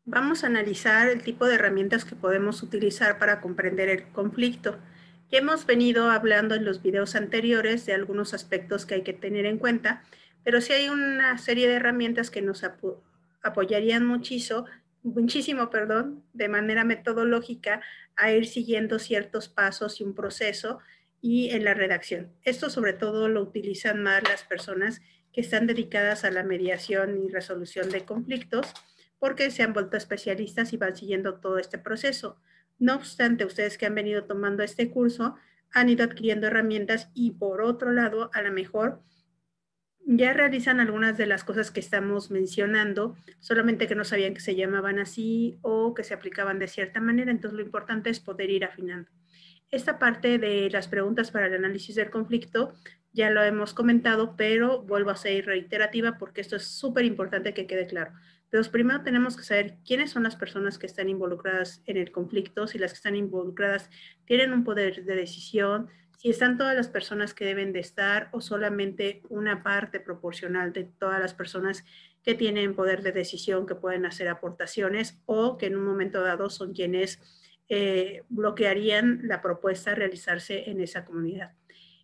Vamos a analizar el tipo de herramientas que podemos utilizar para comprender el conflicto. Ya hemos venido hablando en los videos anteriores de algunos aspectos que hay que tener en cuenta, pero sí hay una serie de herramientas que nos apoyarían muchísimo, de manera metodológica a ir siguiendo ciertos pasos y un proceso y en la redacción. Esto sobre todo lo utilizan más las personas que están dedicadas a la mediación y resolución de conflictos, porque se han vuelto especialistas y van siguiendo todo este proceso. No obstante, ustedes que han venido tomando este curso han ido adquiriendo herramientas y por otro lado, a lo mejor ya realizan algunas de las cosas que estamos mencionando, solamente que no sabían que se llamaban así o que se aplicaban de cierta manera, entonces lo importante es poder ir afinando. Esta parte de las preguntas para el análisis del conflicto ya lo hemos comentado, pero vuelvo a ser reiterativa porque esto es súper importante que quede claro. Entonces, primero tenemos que saber quiénes son las personas que están involucradas en el conflicto, si las que están involucradas tienen un poder de decisión, si están todas las personas que deben de estar o solamente una parte proporcional de todas las personas que tienen poder de decisión, que pueden hacer aportaciones o que en un momento dado son quienes bloquearían la propuesta a realizarse en esa comunidad.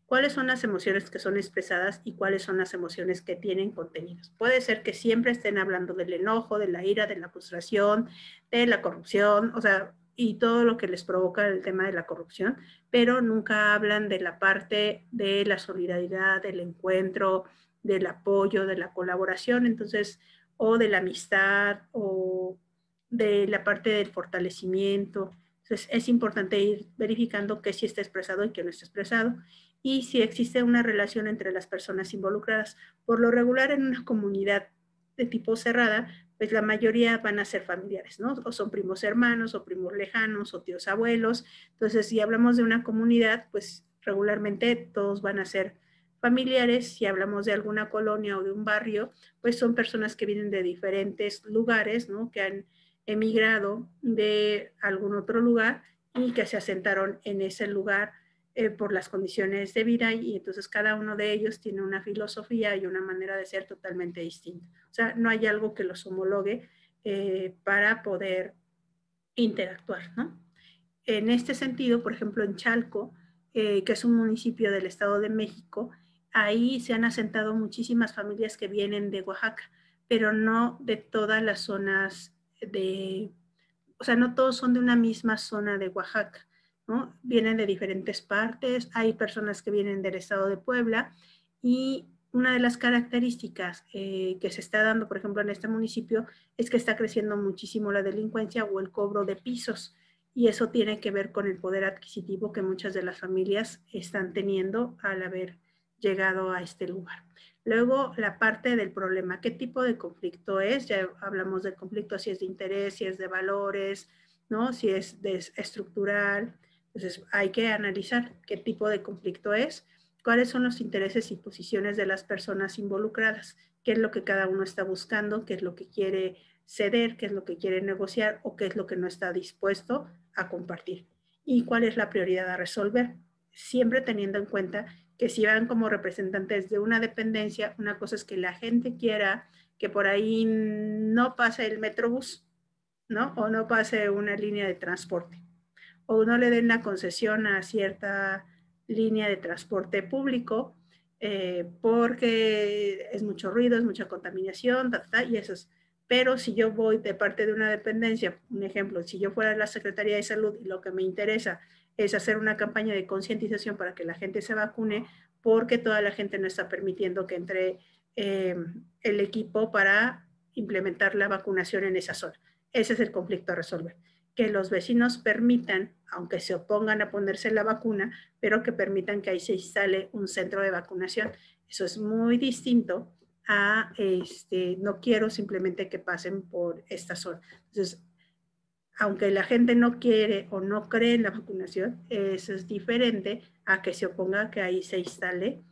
¿Cuáles son las emociones que son expresadas y cuáles son las emociones que tienen contenidos? Puede ser que siempre estén hablando del enojo, de la ira, de la frustración, de la corrupción, o sea, y todo lo que les provoca el tema de la corrupción, pero nunca hablan de la parte de la solidaridad, del encuentro, del apoyo, de la colaboración, entonces, o de la amistad, o de la parte del fortalecimiento. Entonces, es importante ir verificando qué sí está expresado y qué no está expresado, y si existe una relación entre las personas involucradas. Por lo regular, en una comunidad de tipo cerrada, pues la mayoría van a ser familiares, ¿no? O son primos hermanos, o primos lejanos, o tíos abuelos. Entonces, si hablamos de una comunidad, pues regularmente todos van a ser familiares. Si hablamos de alguna colonia o de un barrio, pues son personas que vienen de diferentes lugares, ¿no? Que han emigrado de algún otro lugar y que se asentaron en ese lugar por las condiciones de vida, y entonces cada uno de ellos tiene una filosofía y una manera de ser totalmente distinta. O sea, no hay algo que los homologue para poder interactuar, ¿no? En este sentido, por ejemplo, en Chalco, que es un municipio del Estado de México, ahí se han asentado muchísimas familias que vienen de Oaxaca, pero no de todas las zonas de, o sea, no todos son de una misma zona de Oaxaca, ¿no? Vienen de diferentes partes, hay personas que vienen del estado de Puebla, y una de las características que se está dando, por ejemplo, en este municipio, es que está creciendo muchísimo la delincuencia o el cobro de pisos, y eso tiene que ver con el poder adquisitivo que muchas de las familias están teniendo al haber llegado a este lugar. Luego, la parte del problema, ¿qué tipo de conflicto es? Ya hablamos del conflicto, si es de interés, si es de valores, ¿no? Si es estructural. Entonces, hay que analizar qué tipo de conflicto es, cuáles son los intereses y posiciones de las personas involucradas, qué es lo que cada uno está buscando, qué es lo que quiere ceder, qué es lo que quiere negociar o qué es lo que no está dispuesto a compartir, y cuál es la prioridad a resolver, siempre teniendo en cuenta que si van como representantes de una dependencia, una cosa es que la gente quiera que por ahí no pase el metrobús, ¿no? O no pase una línea de transporte, o no le den la concesión a cierta línea de transporte público, porque es mucho ruido, es mucha contaminación, y eso es. Pero si yo voy de parte de una dependencia, un ejemplo, si yo fuera a la Secretaría de Salud y lo que me interesa es hacer una campaña de concientización para que la gente se vacune, porque toda la gente no está permitiendo que entre eh, el equipo para implementar la vacunación en esa zona. Ese es el conflicto a resolver, que los vecinos permitan, aunque se opongan a ponerse la vacuna, pero que permitan que ahí se instale un centro de vacunación. Eso es muy distinto a no quiero simplemente que pasen por esta zona. Entonces, aunque la gente no quiere o no cree en la vacunación, eso es diferente a que se oponga a que ahí se instale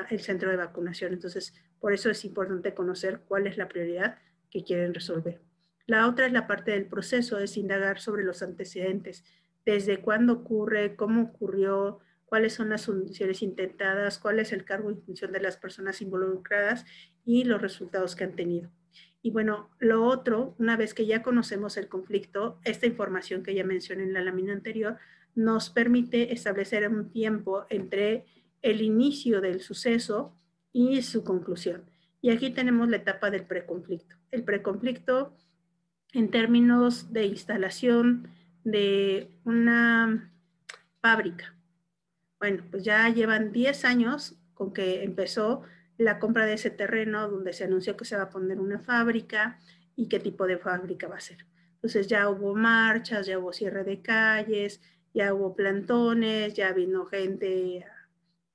el centro de vacunación. Entonces, por eso es importante conocer cuál es la prioridad que quieren resolver. La otra es la parte del proceso, es indagar sobre los antecedentes, desde cuándo ocurre, cómo ocurrió, cuáles son las soluciones intentadas, cuál es el cargo y función de las personas involucradas y los resultados que han tenido. Y bueno, lo otro, una vez que ya conocemos el conflicto, esta información que ya mencioné en la lámina anterior, nos permite establecer un tiempo entre el inicio del suceso y su conclusión. Y aquí tenemos la etapa del preconflicto. El preconflicto, en términos de instalación de una fábrica. Bueno, pues ya llevan 10 años con que empezó la compra de ese terreno donde se anunció que se va a poner una fábrica y qué tipo de fábrica va a ser. Entonces ya hubo marchas, ya hubo cierre de calles, ya hubo plantones, ya vino gente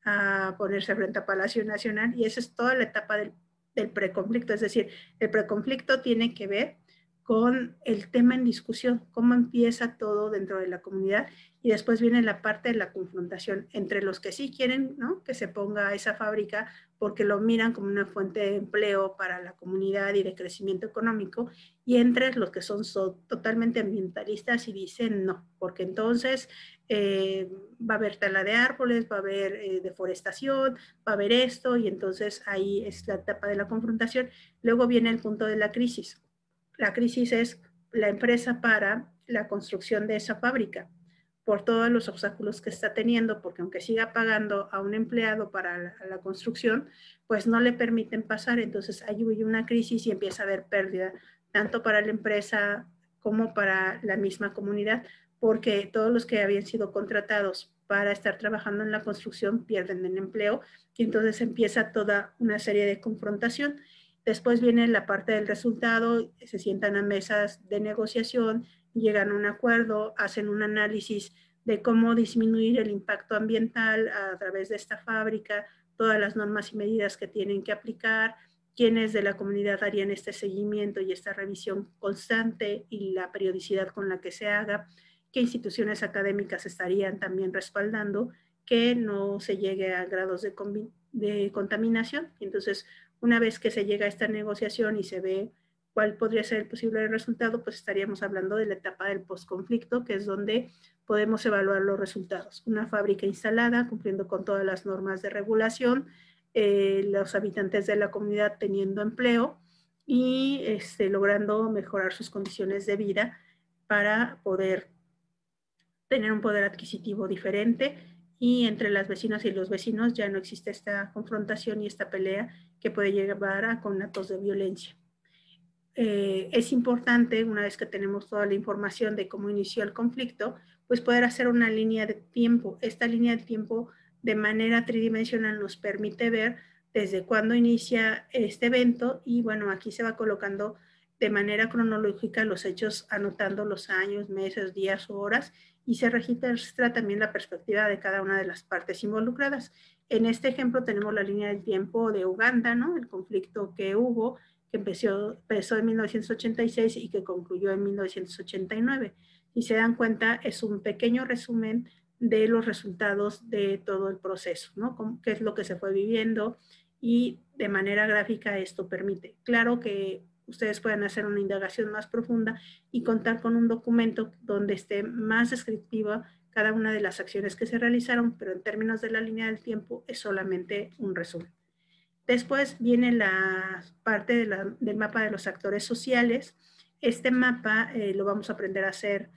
a ponerse frente a Palacio Nacional y esa es toda la etapa del preconflicto. Es decir, el preconflicto tiene que ver con el tema en discusión, cómo empieza todo dentro de la comunidad y después viene la parte de la confrontación entre los que sí quieren, ¿no?, que se ponga esa fábrica porque lo miran como una fuente de empleo para la comunidad y de crecimiento económico, y entre los que son totalmente ambientalistas y dicen no, porque entonces va a haber tala de árboles, va a haber deforestación, va a haber esto, y entonces ahí es la etapa de la confrontación. Luego viene el punto de la crisis. La crisis es la empresa para la construcción de esa fábrica por todos los obstáculos que está teniendo, porque aunque siga pagando a un empleado para la construcción, pues no le permiten pasar. Entonces hay una crisis y empieza a haber pérdida, tanto para la empresa como para la misma comunidad, porque todos los que habían sido contratados para estar trabajando en la construcción pierden el empleo y entonces empieza toda una serie de confrontación. Después viene la parte del resultado, se sientan a mesas de negociación, llegan a un acuerdo, hacen un análisis de cómo disminuir el impacto ambiental a través de esta fábrica, todas las normas y medidas que tienen que aplicar, quiénes de la comunidad harían este seguimiento y esta revisión constante y la periodicidad con la que se haga, qué instituciones académicas estarían también respaldando que no se llegue a grados de contaminación. Entonces, una vez que se llega a esta negociación y se ve cuál podría ser el posible resultado, pues estaríamos hablando de la etapa del postconflicto, que es donde podemos evaluar los resultados. Una fábrica instalada, cumpliendo con todas las normas de regulación, los habitantes de la comunidad teniendo empleo y logrando mejorar sus condiciones de vida para poder tener un poder adquisitivo diferente, y entre las vecinas y los vecinos ya no existe esta confrontación y esta pelea que puede llevar a conatos de violencia. Es importante, una vez que tenemos toda la información de cómo inició el conflicto, pues poder hacer una línea de tiempo. Esta línea de tiempo de manera tridimensional nos permite ver desde cuándo inicia este evento y bueno, aquí se va colocando de manera cronológica los hechos, anotando los años, meses, días o horas, y se registra también la perspectiva de cada una de las partes involucradas. En este ejemplo tenemos la línea del tiempo de Uganda, ¿no?, el conflicto que hubo, que empezó en 1986 y que concluyó en 1989. Si se dan cuenta, es un pequeño resumen de los resultados de todo el proceso, ¿no?, qué es lo que se fue viviendo, y de manera gráfica esto permite. Claro que ustedes pueden hacer una indagación más profunda y contar con un documento donde esté más descriptiva cada una de las acciones que se realizaron, pero en términos de la línea del tiempo es solamente un resumen. Después viene la parte del mapa de los actores sociales. Este mapa lo vamos a aprender a hacer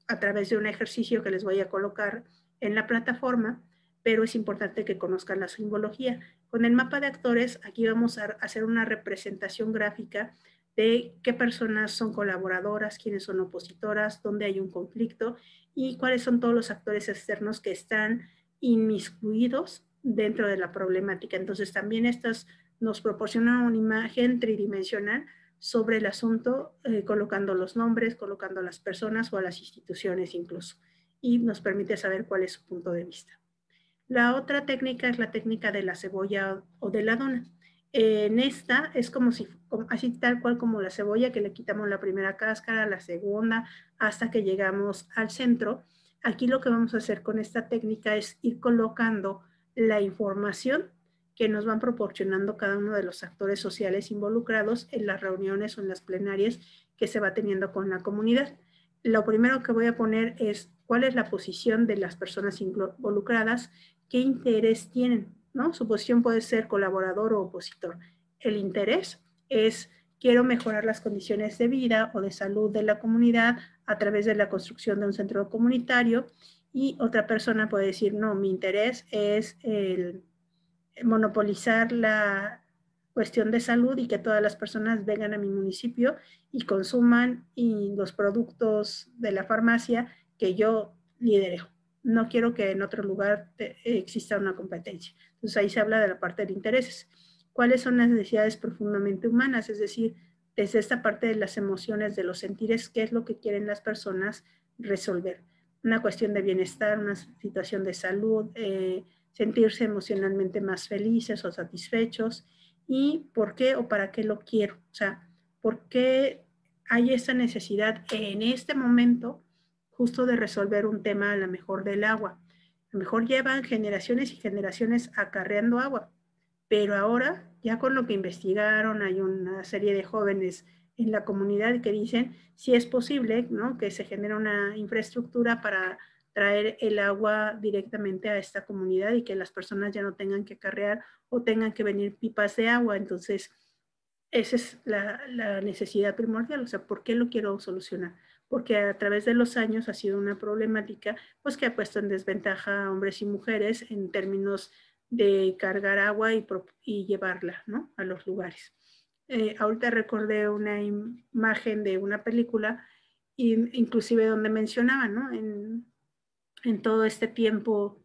a través de un ejercicio que les voy a colocar en la plataforma, pero es importante que conozcan la simbología. Con el mapa de actores, aquí vamos a hacer una representación gráfica de qué personas son colaboradoras, quiénes son opositoras, dónde hay un conflicto y cuáles son todos los actores externos que están inmiscuidos dentro de la problemática. Entonces también estas nos proporcionan una imagen tridimensional sobre el asunto, colocando los nombres, colocando a las personas o a las instituciones incluso, y nos permite saber cuál es su punto de vista. La otra técnica es la técnica de la cebolla o de la dona. En esta es como si, así tal cual como la cebolla, que le quitamos la primera cáscara, la segunda, hasta que llegamos al centro. Aquí lo que vamos a hacer con esta técnica es ir colocando la información que nos van proporcionando cada uno de los actores sociales involucrados en las reuniones o en las plenarias que se va teniendo con la comunidad. Lo primero que voy a poner es cuál es la posición de las personas involucradas, qué interés tienen, ¿no? Su posición puede ser colaborador o opositor. El interés es quiero mejorar las condiciones de vida o de salud de la comunidad a través de la construcción de un centro comunitario, y otra persona puede decir, no, mi interés es el monopolizar la cuestión de salud y que todas las personas vengan a mi municipio y consuman los productos de la farmacia que yo lidero. No quiero que en otro lugar exista una competencia. Entonces ahí se habla de la parte de intereses. ¿Cuáles son las necesidades profundamente humanas? Es decir, desde esta parte de las emociones, de los sentires, qué es lo que quieren las personas resolver. Una cuestión de bienestar, una situación de salud, sentirse emocionalmente más felices o satisfechos, y por qué o para qué lo quiero. O sea, por qué hay esa necesidad en este momento justo de resolver un tema a lo mejor del agua. A lo mejor llevan generaciones y generaciones acarreando agua, pero ahora ya con lo que investigaron hay una serie de jóvenes en la comunidad que dicen si es posible, ¿no?, que se genere una infraestructura para traer el agua directamente a esta comunidad y que las personas ya no tengan que acarrear o tengan que venir pipas de agua. Entonces, esa es la necesidad primordial. O sea, ¿por qué lo quiero solucionar? Porque a través de los años ha sido una problemática pues que ha puesto en desventaja a hombres y mujeres en términos de cargar agua y llevarla, ¿no?, a los lugares. Ahorita recordé una imagen de una película, inclusive donde mencionaban, ¿no?, en todo este tiempo,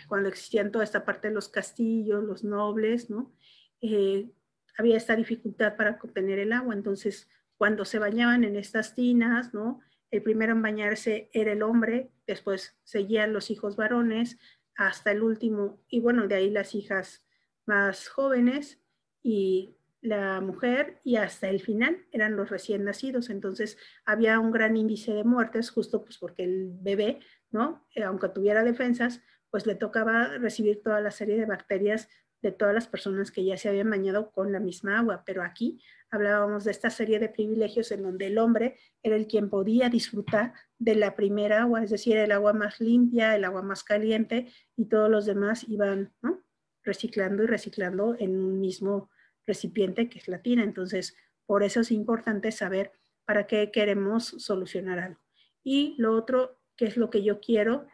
cuando existían toda esta parte de los castillos, los nobles, ¿no? Había esta dificultad para obtener el agua. Entonces, cuando se bañaban en estas tinas, ¿no?, el primero en bañarse era el hombre, después seguían los hijos varones, hasta el último, y bueno, de ahí las hijas más jóvenes, y la mujer, y hasta el final eran los recién nacidos. Entonces había un gran índice de muertes, justo pues porque el bebé, ¿no?, aunque tuviera defensas, pues le tocaba recibir toda la serie de bacterias de todas las personas que ya se habían bañado con la misma agua. Pero aquí hablábamos de esta serie de privilegios en donde el hombre era el quien podía disfrutar de la primera agua, es decir, el agua más limpia, el agua más caliente, y todos los demás iban, ¿no?, reciclando y reciclando en un mismo recipiente que es la tina. Entonces, por eso es importante saber para qué queremos solucionar algo. Y lo otro, qué es lo que yo quiero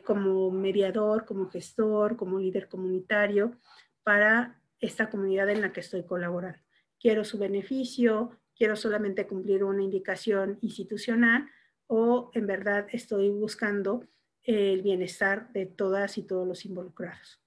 como mediador, como gestor, como líder comunitario para esta comunidad en la que estoy colaborando. ¿Quiero su beneficio? ¿Quiero solamente cumplir una indicación institucional? ¿O en verdad estoy buscando el bienestar de todas y todos los involucrados?